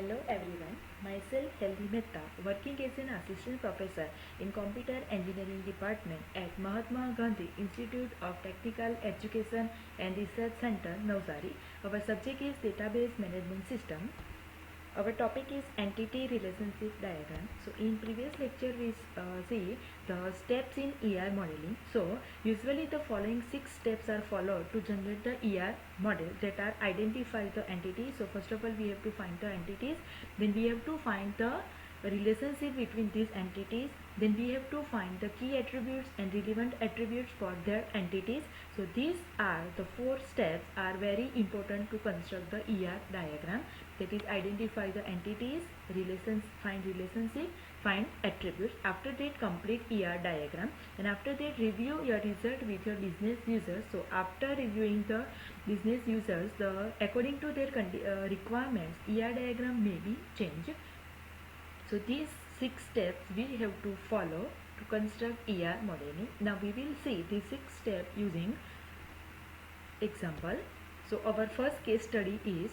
Hello everyone, myself Healthy Mehta, working as an assistant professor in Computer Engineering Department at Mahatma Gandhi Institute of Technical Education and Research Center, Navsari. Our subject is Database Management System. Our topic is Entity Relationship Diagram. So in previous lecture we see the steps in ER modeling. So usually the following 6 steps are followed to generate the ER model that are identify the entities. So first of all we have to find the entities, then we have to find the relationship between these entities, then we have to find the key attributes and relevant attributes for their entities. So these are the 4 steps are very important to construct the ER diagram, that is identify the entities, find relationship, find attributes. After that complete ER diagram, and after that review your result with your business users. So after reviewing the business users, according to their requirements, ER diagram may be changed. So these 6 steps we have to follow to construct ER modeling. Now we will see these 6 steps using example. So our first case study is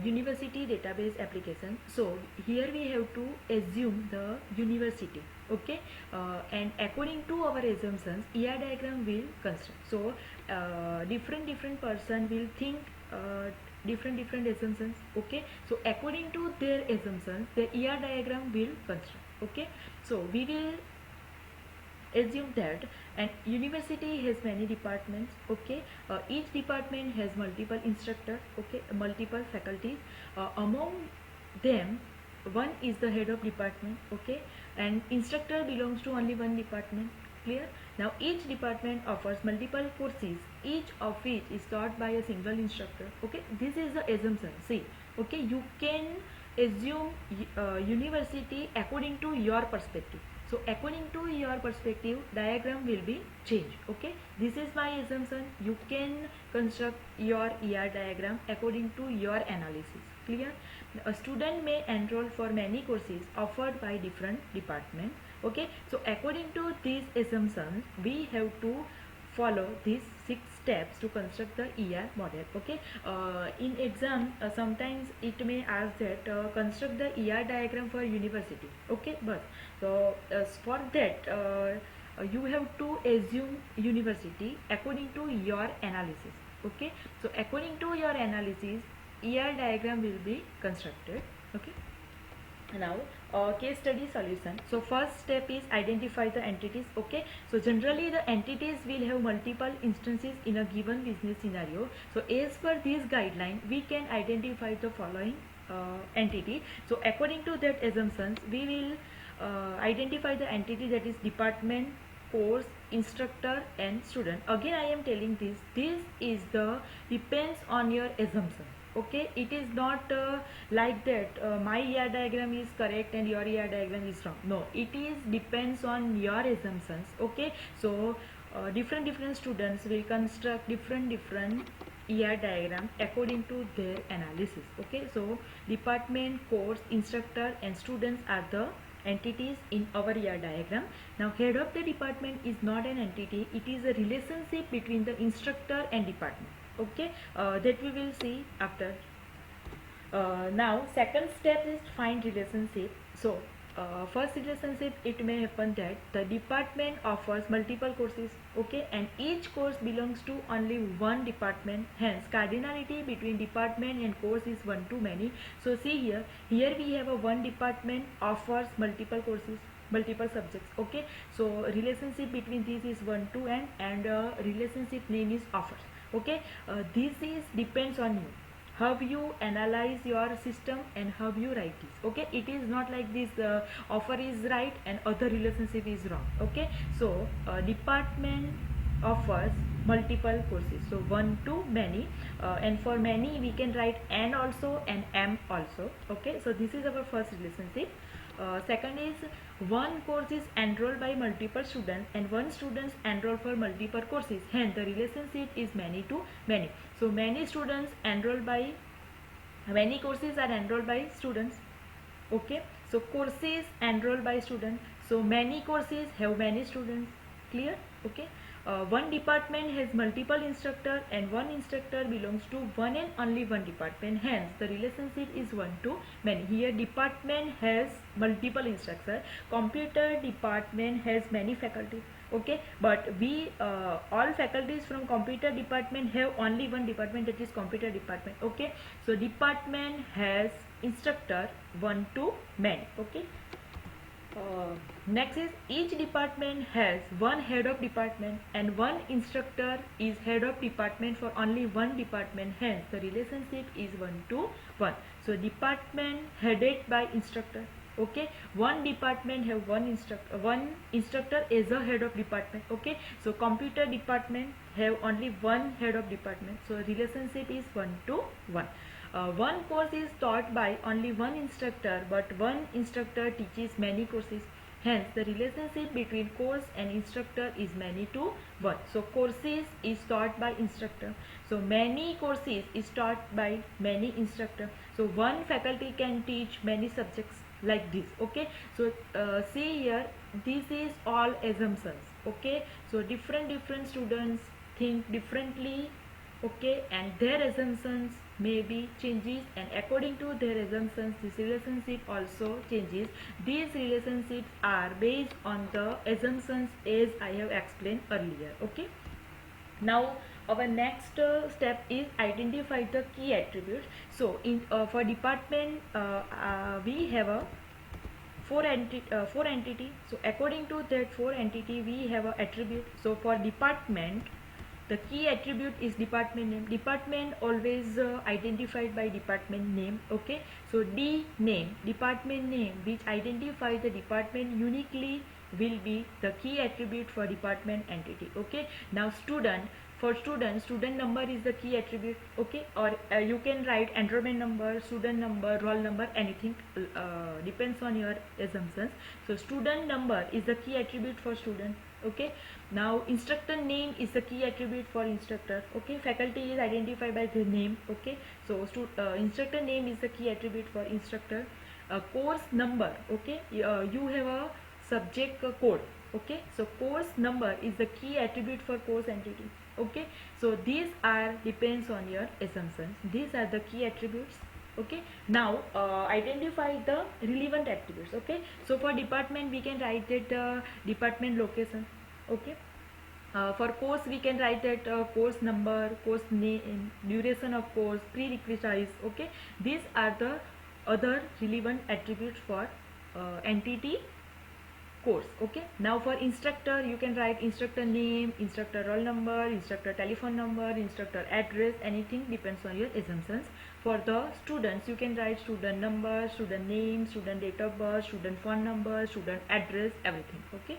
university database application. So here we have to assume the university, okay, and according to our assumptions ER diagram will construct. So different person will think different assumptions, okay. So according to their assumptions the ER diagram will construct, okay. So we will assume that an university has many departments, okay. Each department has multiple instructors, okay, multiple faculties. Among them one is the head of department, okay, and instructor belongs to only one department. Clear? Now each department offers multiple courses, each of which is taught by a single instructor, okay. This is the assumption. See, okay, you can assume university according to your perspective. So according to your perspective diagram will be changed, okay. This is my assumption. You can construct your ER diagram according to your analysis. Clear? A student may enroll for many courses offered by different departments, okay. So according to these assumptions we have to follow these 6 steps to construct the ER model, okay. In exam sometimes it may ask that construct the ER diagram for university, okay. But so for that you have to assume university according to your analysis, okay. So according to your analysis ER diagram will be constructed, okay. Now case study solution. So first step is identify the entities, okay. So generally the entities will have multiple instances in a given business scenario. So as per this guideline we can identify the following entity. So according to that assumptions we will identify the entity, that is department, course, instructor and student. Again I am telling this is the depends on your assumption, okay. It is not like that my ER diagram is correct and your ER diagram is wrong. No, it is depends on your assumptions, okay. So different students will construct different ER diagram according to their analysis, okay. So department, course, instructor and students are the entities in our ER diagram. Now head of the department is not an entity, it is a relationship between the instructor and department, okay. That we will see after. Now second step is find relationship. So first relationship, it may happen that the department offers multiple courses, okay, and each course belongs to only one department, hence cardinality between department and course is 1 to many. So see here we have a one department offers multiple courses, multiple subjects, okay. So relationship between these is 1 to n and relationship name is offers, okay. This is depends on you, how you analyze your system and how you write this, okay. It is not like this offer is right and other relationship is wrong, okay. So department offers multiple courses, so 1 to many, and for many we can write n also and m also, okay. So this is our first relationship. Second is one course is enrolled by multiple students and one students enroll for multiple courses, hence the relationship is many to many. So many students enrolled by many courses are enrolled by students, okay. So courses enrolled by students, so many courses have many students. Clear? Okay. one department has multiple instructor and one instructor belongs to one and only one department, hence the relationship is one to many. Here department has multiple instructor, computer department has many faculty, okay, but we all faculties from computer department have only one department, that is computer department, okay. So department has instructor one to many, okay. Next is each department has one head of department and one instructor is head of department for only one department, hence the relationship is 1 to 1. So department headed by instructor, okay, one department have one instructor as a head of department, okay. So computer department have only one head of department, so relationship is 1 to 1. One course is taught by only one instructor, but one instructor teaches many courses, hence the relationship between course and instructor is many to 1. So courses is taught by instructor, so many courses is taught by many instructor, so one faculty can teach many subjects like this, okay. So see here, this is all assumptions, okay. So different students think differently, okay, and their assumptions may be changes, and according to their assumptions this relationship also changes. These relationships are based on the assumptions as I have explained earlier, okay. Now our next step is identify the key attributes. So in for department we have a four entity, so according to that four entity we have a attribute. So for department, the key attribute is department name. Department always identified by department name, okay. So D name, department name, which identify the department uniquely, will be the key attribute for department entity, okay. Now student, for student number is the key attribute, okay, or you can write enrollment number, student number, roll number, anything, depends on your assumptions. So student number is the key attribute for student, okay. Now instructor name is the key attribute for instructor, okay. Faculty is identified by the name, okay. So instructor name is the key attribute for instructor. Course number, okay, you have a subject code, okay. So course number is the key attribute for course entity, okay. So these are depends on your assumptions, these are the key attributes, okay. Now identify the relevant attributes, okay. So for department we can write that department location, okay. For course we can write that course number, course name, duration of course, prerequisites, okay. These are the other relevant attributes for entity course, okay. Now for instructor you can write instructor name, instructor roll number, instructor telephone number, instructor address, anything depends on your assumptions. For the students you can write student number, student name, student date of birth, student phone number, student address, everything, okay.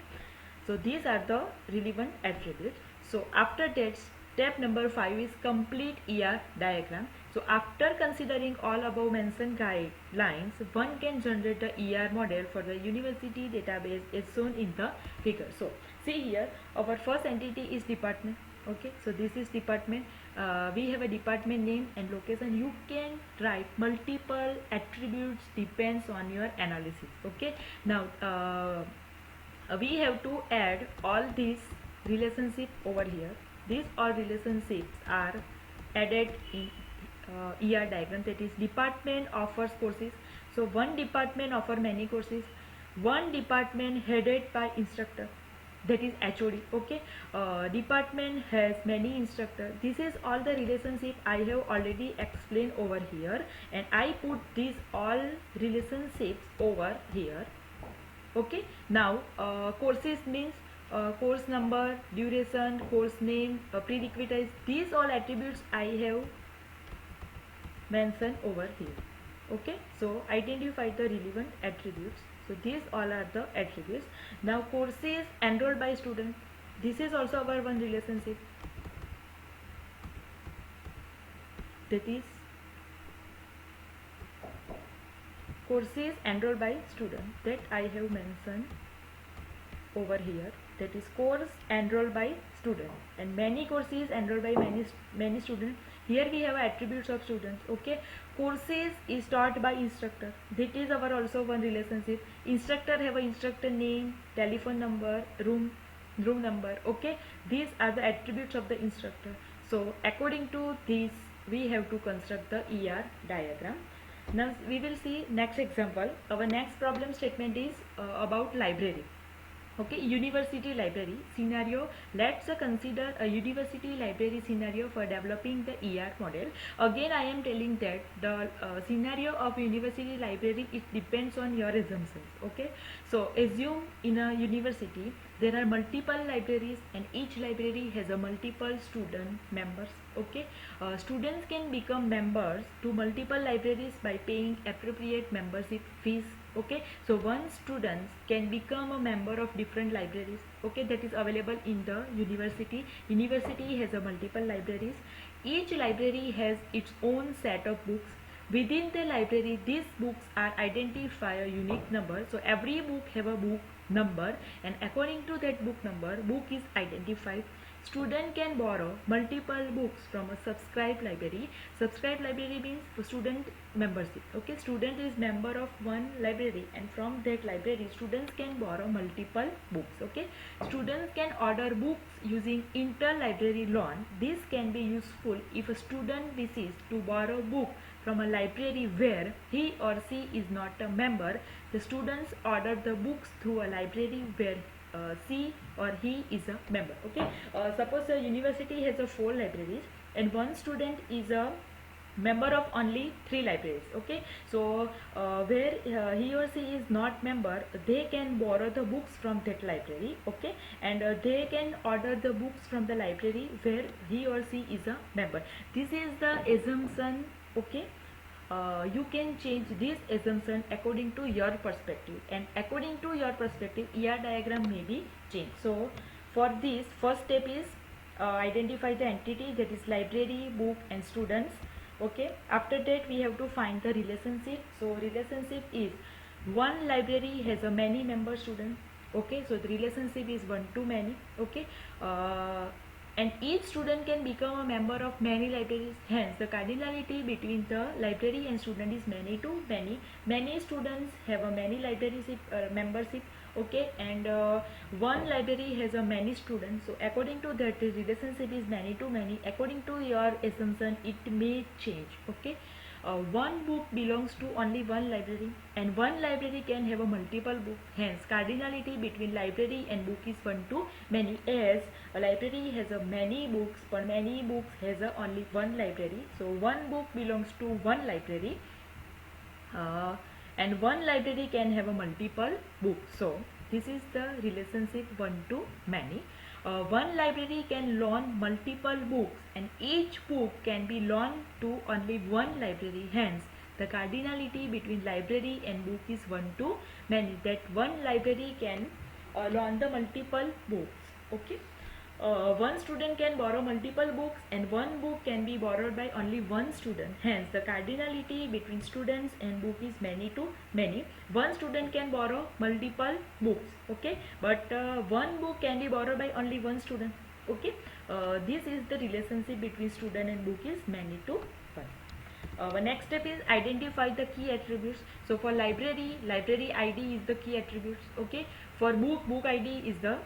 So these are the relevant attributes. So after that, step number 5 is complete ER diagram. So after considering all above mentioned guidelines, one can generate the ER model for the university database as shown in the figure. So see here, our first entity is department, okay. So this is department. We have a department name and location. You can write multiple attributes, depends on your analysis, okay. Now we have to add all these relationship over here. These all relationships are added in ER diagram, that is department offers courses. So one department offer many courses, one department headed by instructor, that is HOD, okay. Department has many instructor. This is all the relationship I have already explained over here, and I put these all relationships over here, okay. Now courses means course number, duration, course name, prerequisites, these all attributes I have mentioned over here, okay. So identify the relevant attributes. So these all are the attributes. Now courses enrolled by student, this is also our one relationship, that is courses enrolled by student, that I have mentioned over here, that is course enrolled by student, and many courses enrolled by many students. Here we have attributes of students, okay. Courses is taught by instructor, that is our also one relationship. Instructor have a instructor name, telephone number, room, room number. Okay, these are the attributes of the instructor. So according to these we have to construct the ER diagram. Now we will see next example. Our next problem statement is about library. Okay, university library scenario. Let's consider a university library scenario for developing the ER model. Again I am telling that the scenario of university library, it depends on your assumptions. Okay, so assume in a university there are multiple libraries and each library has a multiple student members. Okay, students can become members to multiple libraries by paying appropriate membership fees. Okay, so one student can become a member of different libraries. Okay, that is available in the university has a multiple libraries. Each library has its own set of books. Within the library, these books are identified by a unique number. So every book have a book number, and according to that book number, book is identified. Student can borrow multiple books from a subscribed library. Subscribed library means student membership. Okay, student is member of one library, and from that library students can borrow multiple books. Okay, students can order books using interlibrary loan. This can be useful if a student wishes to borrow book from a library where he or she is not a member. The students order the books through a library where she or he is a member. Okay, suppose a university has a 4 libraries and one student is a member of only 3 libraries. Okay, so where he or she is not member, they can borrow the books from that library. Okay, and they can order the books from the library where he or she is a member. This is the assumption. Okay, you can change this assumption according to your perspective, and according to your perspective ER diagram may be changed. So for this, first step is identify the entity, that is library, book and students. Okay, after that we have to find the relationship. So relationship is one library has a many member students. Okay, so the relationship is one to many. Okay, and each student can become a member of many libraries. Hence, the cardinality between the library and student is many to many. Many students have a many libraries membership. Okay, and one library has a many students. So, according to that, the relationship is many to many. According to your assumption, it may change. Okay. One book belongs to only one library, and one library can have a multiple book. Hence, cardinality between library and book is one to many, as a library has a many books, but many books has a only one library. So, one book belongs to one library, and one library can have a multiple books. So, this is the relationship one to many. One library can loan multiple books and each book can be loaned to only one library. Hence, the cardinality between library and book is one to many, that one library can loan the multiple books. Okay. One student can borrow multiple books and one book can be borrowed by only one student. Hence, the cardinality between students and book is many to many. One student can borrow multiple books. Okay, but one book can be borrowed by only one student. Okay, this is the relationship between student and book is many to one. Our next step is identify the key attributes. So for library, library ID is the key attributes. Okay, for book, book ID is the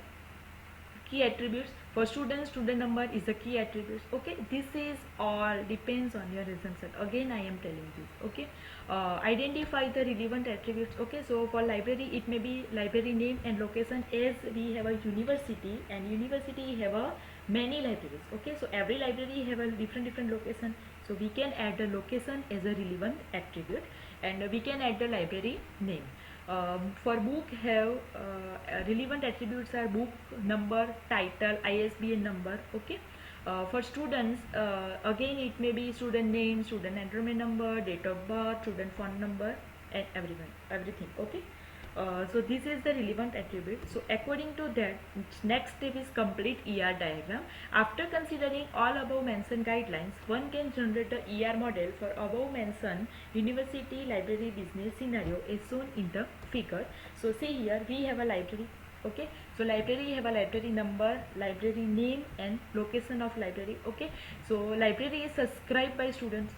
key attributes. For student, student number is the key attributes. Okay, this is all depends on your assumption. Again I am telling this. Okay, identify the relevant attributes. Okay, so for library it may be library name and location, as we have a university and university have a many libraries. Okay, so every library have a different location, so we can add the location as a relevant attribute, and we can add the library name. For book have relevant attributes are book number, title, ISBN number. Okay, for students again it may be student name, student enrollment number, date of birth, student phone number and everything. Okay, so this is the relevant attribute. So according to that, next step is complete ER diagram. After considering all above mentioned guidelines, one can generate a ER model for above mentioned university library business scenario as shown in the figure. So see here we have a library. Okay, so library have a library number, library name and location of library. Okay, so library is subscribed by students.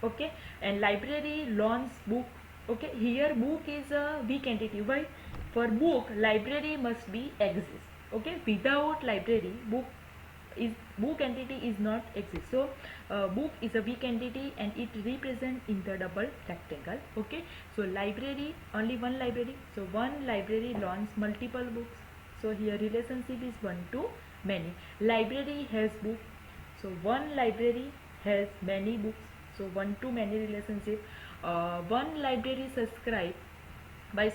Okay, and library loans book. Okay, here book is a weak entity. Why? For book, library must be exist. Okay, without library, book entity is not exist. So book is a weak entity and it represent in the double rectangle. Okay, so library, only one library, so one library launch multiple books. So here relationship is one to many. Library has book, so one library has many books, so one to many relationship. One library subscribe by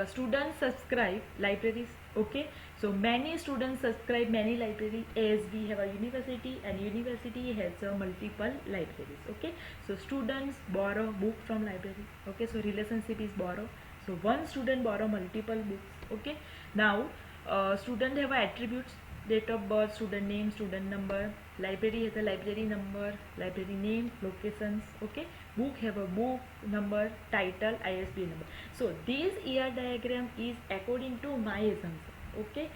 students subscribe libraries. Okay, so many students subscribe many library, as we have a university and university has multiple libraries. Okay, so students borrow book from library. Okay, so relationship is borrow, so one student borrow multiple books. Okay, now student have attributes: date of birth, student name, student number. Library has a library number, library name, locations. Okay, book have a book number, title, ISBN number. So this ER diagram is according to my assumption. Okay,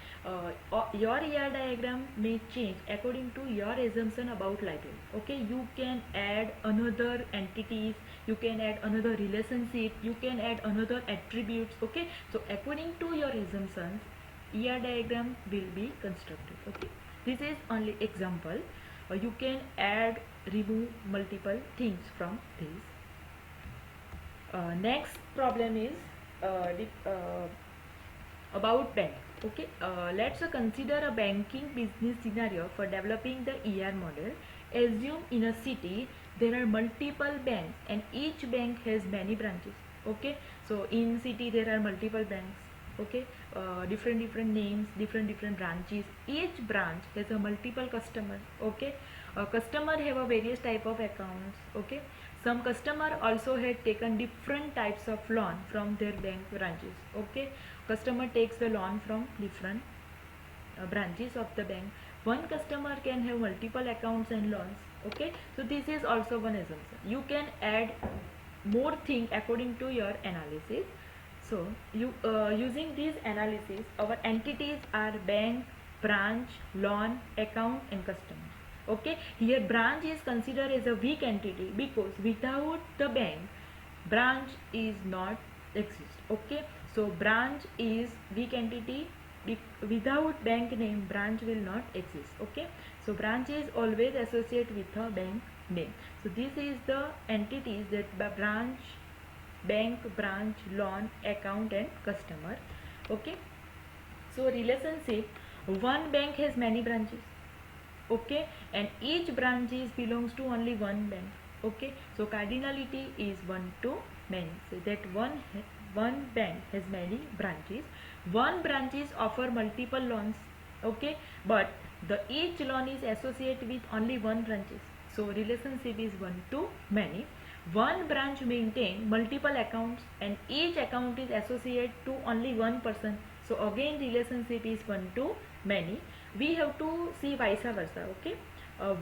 your ER diagram may change according to your assumption about library. Okay, you can add another entities, you can add another relationship, you can add another attributes. Okay, so according to your assumptions, ER diagram will be constructed. Okay, this is only example. You can add, remove multiple things from this. Next problem is about bank. Okay, let's consider a banking business scenario for developing the ER model. Assume in a city there are multiple banks and each bank has many branches. Okay, so in city there are multiple banks. Okay, different names, different branches. Each branch has a multiple customer. Okay, customer have a various type of accounts. Okay, some customer also had taken different types of loan from their bank branches. Okay, customer takes the loan from different branches of the bank. One customer can have multiple accounts and loans. Okay, so this is also one assumption. You can add more thing according to your analysis. So you using this analysis, our entities are bank, branch, loan, account and customer. Okay, here branch is considered as a weak entity because without the bank, branch is not exist. Okay, so branch is weak entity. Without bank name, branch will not exist. Okay, so branch is always associated with a bank name. So this is the entities that branch, bank, branch, loan, account and customer. Okay, so relationship, one bank has many branches. Okay, and each branch is belongs to only one bank. Okay, so cardinality is one to many, so that one bank has many branches. One branches offer multiple loans. Okay, but the each loan is associated with only one branches, so relationship is one to many. One branch maintain multiple accounts and each account is associated to only one person, so again relationship is one to many. We have to see vice versa. Okay,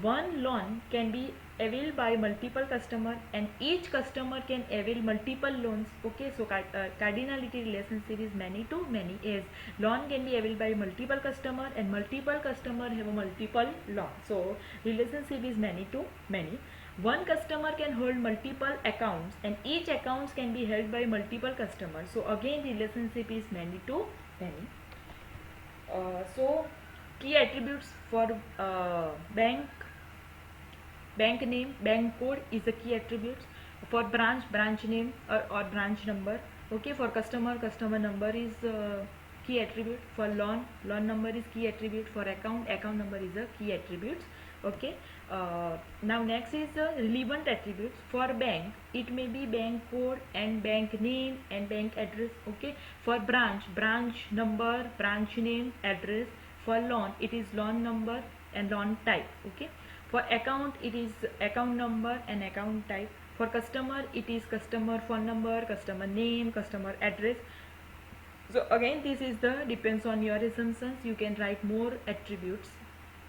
one loan can be availed by multiple customer and each customer can avail multiple loans. Okay, so cardinality relationship is many to many, as loan can be availed by multiple customer and multiple customer have a multiple loan, so relationship is many to many. One customer can hold multiple accounts and each accounts can be held by multiple customers, so again relationship is many to many. So key attributes for bank name, bank code is the key attributes. For branch name or branch number. Okay, for customer number is key attribute. For loan number is key attribute. For account number is a key attributes. Okay, now next is the relevant attributes. For bank, it may be bank code and bank name and bank address. Okay, for branch number, branch name, address. For loan, it is loan number and loan type. Okay, for account, it is account number and account type. For customer, it is customer phone number, customer name, customer address. So again, this is the depends on your assumptions. You can write more attributes.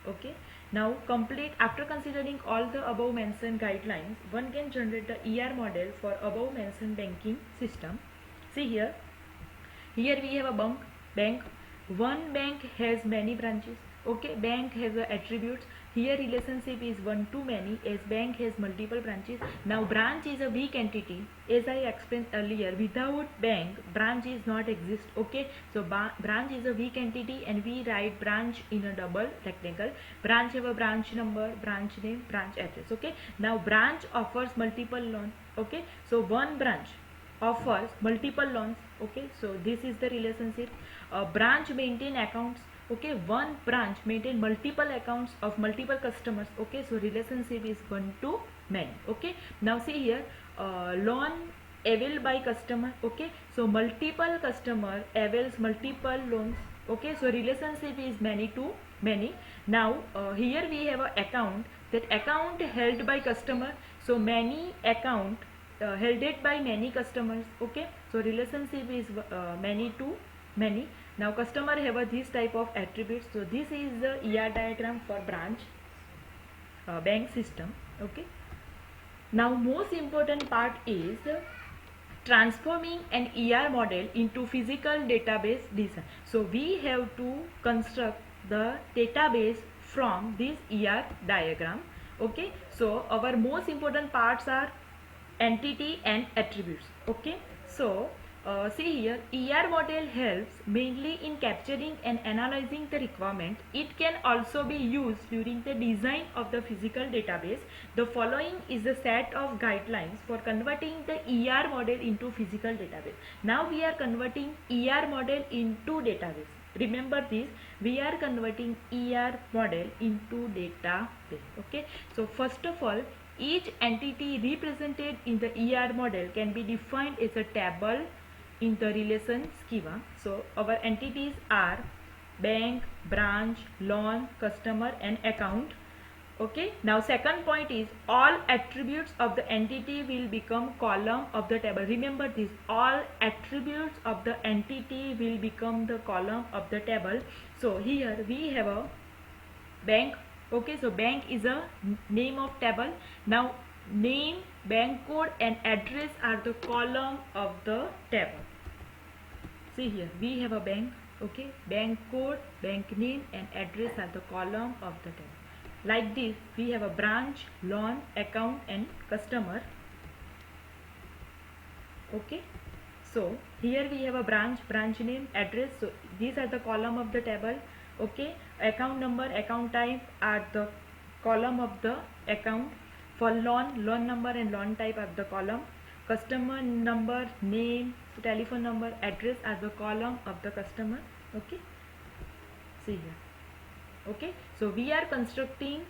Okay, now complete. After considering all the above mentioned guidelines, one can generate the ER model for above mentioned banking system. See here we have a bank. One bank has many branches. Okay, bank has attributes. here relationship is one to many as bank has multiple branches. Now branch is a weak entity, as I explained earlier. Without bank, branch is not exist. Okay, so branch is a weak entity and we write branch in a double rectangle. Branch have a branch number, branch name, branch address. Okay, now branch offers multiple loans. Okay, so one branch offers multiple loans. Okay, so this is the relationship. Branch maintain accounts. Okay, one branch maintain multiple accounts of multiple customers. Okay, so relationship is one to many. Okay, now see here, loan availed by customer. Okay, so multiple customer avails multiple loans. Okay, so relationship is many to many. Now here we have a account, that account held by customer, so many account held it by many customers. Okay, so relationship is many to many. Now customer have this type of attributes. So this is the ER diagram for branch bank system. Okay, now most important part is transforming an ER model into physical database design. So we have to construct the database from this ER diagram. Okay, so our most important parts are entity and attributes. Okay, so see here, ER model helps mainly in capturing and analyzing the requirement. It can also be used during the design of the physical database. The following is the set of guidelines for converting the ER model into physical database. Now we are converting ER model into database. Remember this, we are converting ER model into database. Okay, so first of all, each entity represented in the ER model can be defined as a table in the relation schema. So our entities are bank, branch, loan, customer and account. Okay, now second point is all attributes of the entity will become column of the table. Remember this, all attributes of the entity will become the column of the table. So here we have a bank. Okay, so bank is a name of table. Now name, bank code and address are the column of the table. See here, we have a bank. Okay, bank code, bank name and address are the column of the table. Like this, we have a branch, loan, account and customer. Okay, so here we have a branch, branch name, address. So these are the column of the table. Okay, account number, account type are the column of the account. For loan, loan number and loan type are the column. Customer number, name, telephone number, address are the column of the customer. Okay, see here. Okay, so we are constructing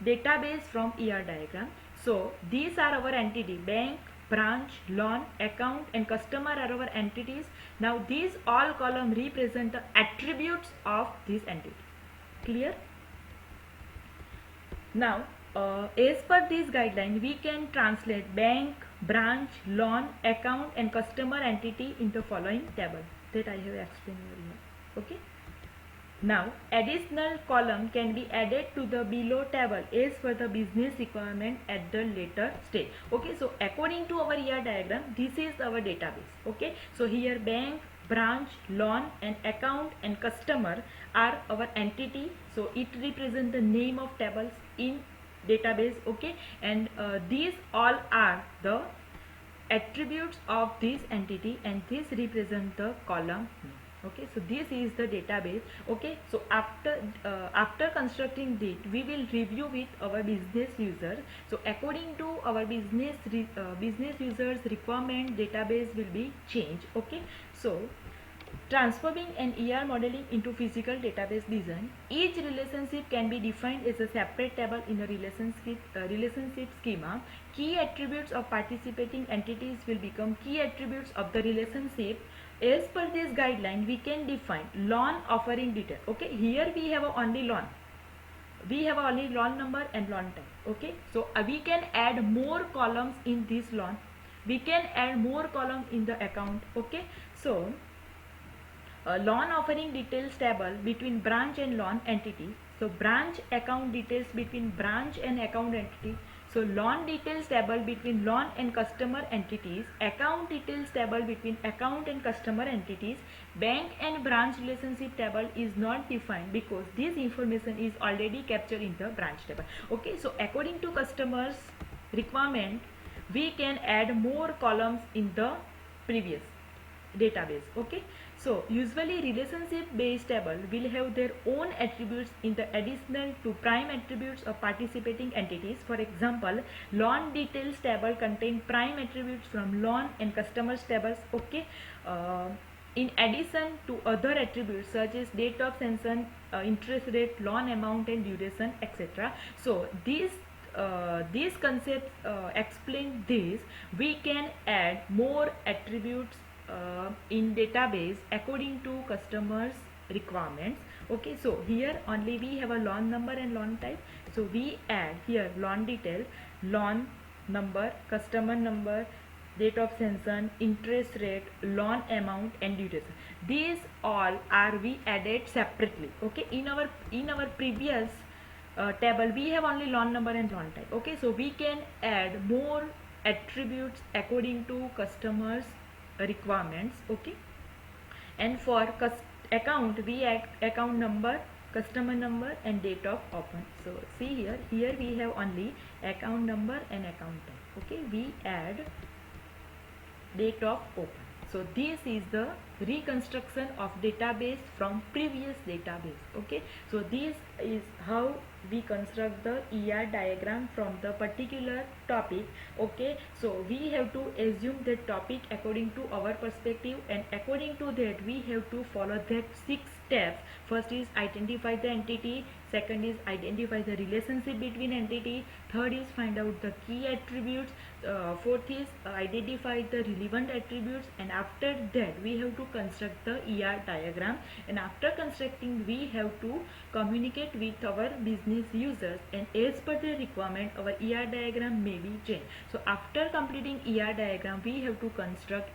database from ER diagram. So these are our entity, bank, branch, loan, account and customer are our entities. Now these all column represent the attributes of this entity. Clear? Now as per this guideline, we can translate bank, branch, loan, account and customer entity in the following table that I have explained earlier. Okay, now additional column can be added to the below table as per the business requirement at the later stage. Okay, so according to our ER diagram, this is our database. Okay, so here bank, branch, loan and account and customer are our entity. So it represents the name of tables in database. Okay, and these all are the attributes of this entity and this represent the column name. Okay, so this is the database. Okay, so after constructing it, we will review with our business users. So according to our business users requirement, database will be changed. Okay, so transforming an ER modeling into physical database design. Each relationship can be defined as a separate table in a relationship schema. Key attributes of participating entities will become key attributes of the relationship. As per this guideline, we can define loan offering detail. Okay, here we have only loan. We have only loan number and loan type. Okay, so we can add more columns in this loan. We can add more columns in the account. Okay, so loan offering details table between branch and loan entity. So branch account details between branch and account entity. So loan details table between loan and customer entities, account details table between account and customer entities, bank and branch relationship table is not defined because this information is already captured in the branch table. Okay, so according to customers requirement, we can add more columns in the previous database. Okay, so usually relationship based table will have their own attributes in the additional to prime attributes of participating entities. For example, loan details table contain prime attributes from loan and customers tables. Okay, in addition to other attributes such as date of sanction, interest rate, loan amount and duration, etc. So these concepts explain this. We can add more attributes in database according to customers requirements. Okay, so here only we have a loan number and loan type, so we add here loan detail, loan number, customer number, date of sanction, interest rate, loan amount and duration. These all are we added separately. Okay, in our previous table we have only loan number and loan type. Okay, so we can add more attributes according to customers requirements. Okay, and for account we add account number, customer number and date of open. So see here we have only account number and account type. Okay, we add date of open. So this is the reconstruction of database from previous database. Okay, so this is how we construct the ER diagram from the particular topic. Okay, so we have to assume the topic according to our perspective, and according to that we have to follow that 6 steps. First is identify the entity, second is identify the relationship between entity, third is find out the key attributes, fourth is identify the relevant attributes, and after that we have to construct the ER diagram, and after constructing we have to communicate with our business users, and as per the requirement our ER diagram may be changed. So after completing ER diagram we have to construct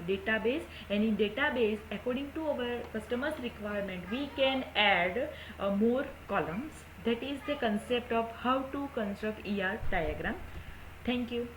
database, and in database according to our customers requirement we can add more columns. That is the concept of how to construct ER diagram. Thank you.